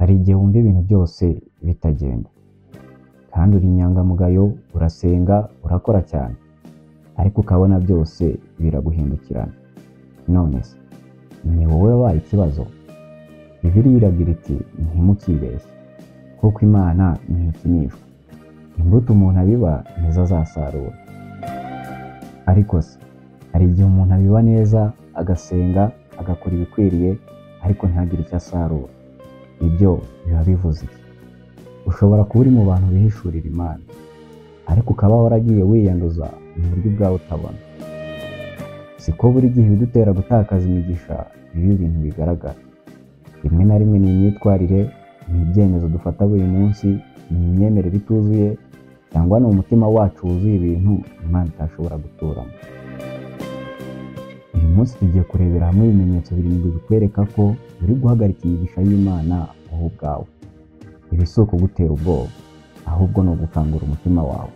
Hari igihe wumva ibintu byose bitagenda, kandi uri inyangamugayo, urasenga, urakora cyane, ariko ukabona byose biraguhindukirana. None se ni wowe wabaye ikibazo? Bibiliya iragira iti ntimukibeshye, kuko Imana ntikinishwa. Imbuto umuntu abiba nizo azasarura. Ariko se hari igihe umuntu abiba neza, agasenga, agakora ibikwiriye, ariko ntihagire icyo asarura. Ibyo biba bivuze iki? Ushobora kuba uri mu bantu bihishurira Imana, ariko ukaba waragiye wiyanduza mu buryo bwawe utabona. Siko buri gihe bidutera gutakaza imigisha biba ibintu bigaragara. Rimwe na rimwe ni imyitwarire, ni ibyemezo dufata buri munsi, ni imyemerere ituzuye, cyangwa ni umutima wacu wuzuye ibintu Imana itashobora guturamo. Uyu munsi tugiye kurebera hamwe ibimenyetso birindwi bikwereka ko uri guhagarika imigisha y'Imana wowe ubwawe. Ibi si ukugutera ubwoba, ahubwo ni ugukangura umutima wawe.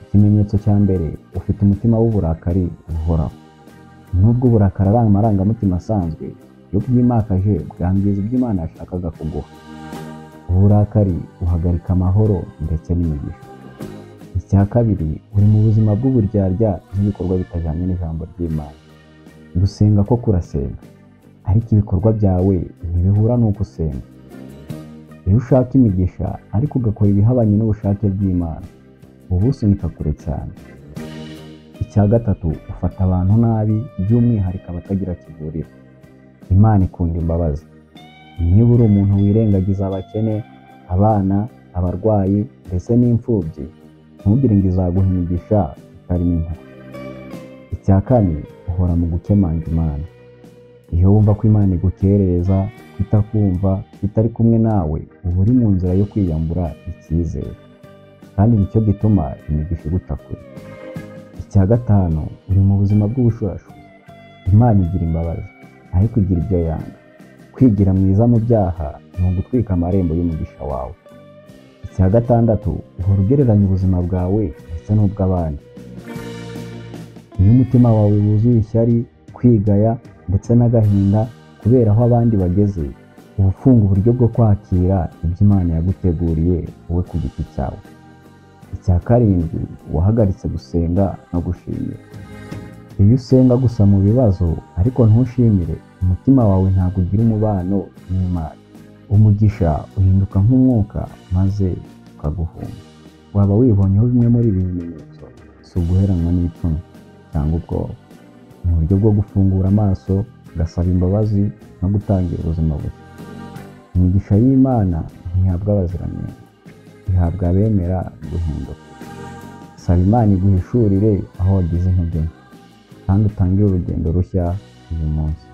Ikimenyetso cya mbere, ufite umutima w'uburakari buhoraho. Nubwo uburakari ari amarangamutima asanzwe, iyo bwimakaje bwangiza ibyo Imana yashakaga kuguha. Uburakari buhagarika amahoro ndetse n'imigisha. Icya kabiri, uri mu buzima bw'uburyarya n'ibikorwa bitajyanye n'ijambo ry'Imana. Gusenga ko kurasenga, ariko ibikorwa byawe ntibihura n'uko usenga. Iyo ushaka imigisha ariko ugakora ibihabanye n'ubushake bw'Imana, uba usunika kure cyane. Icya gatatu, ufata abantu nabi, by'umwihariko abatagira kivurira. Imana ikunda imbabazi. Niba uri umuntu wirengagiza abakene, abana, abarwayi ndetse n'imfubyi, ntugire ngo izaguha imigisha itarimo impuhwe. Icya kane, uhora mu gukemanga Imana. Iyo wumva ko Imana igukerereza, itakumva, itari kumwe nawe, uba uri mu nzira yo kwiyambura icyizere, kandi nicyo gituma imigisha iguta kure. Icya gatanu, uri mu buzima bw'ubushurashuzi. Imana igira imbabazi, ariko igira ibyo yanga. Kwigira mwiza mu byaha ni ugutwika amarembo y'umugisha wawe. Icya gatandatu, uhora ugereranya ubuzima bwawe ndetse n'ubw'abandi. Iyo umutima wawe wuzuye ishyari, kwigaya ndetse n'agahinda kubera aho abandi bageze, uba ufunga uburyo bwo kwakira ibyo Imana yaguteguriye wowe ku giti cyawe. Icya karindwi, wahagaritse gusenga no gushimira. Iyo usenga gusa mu bibazo ariko ntushimire, umutima wawe ntabwo ugira umubano n'Imana. Umugisha uhinduka nk'umwuka maze ukaguhunga. Waba wibonyeho bimwe muri ibi bimenyetso, si uguheranwa n'ipfunwe cyangwa ubwoba. Ni uburyo bwo gufungura amaso, ugasaba imbabazi no gutangira ubuzima bushya. Imigisha y'Imana ntihabwa abaziranenge, ihabwa abemera guhinduka. Saba Imana iguhishurire aho wagize intege nke, kandi utangire urugendo rushya uyu munsi.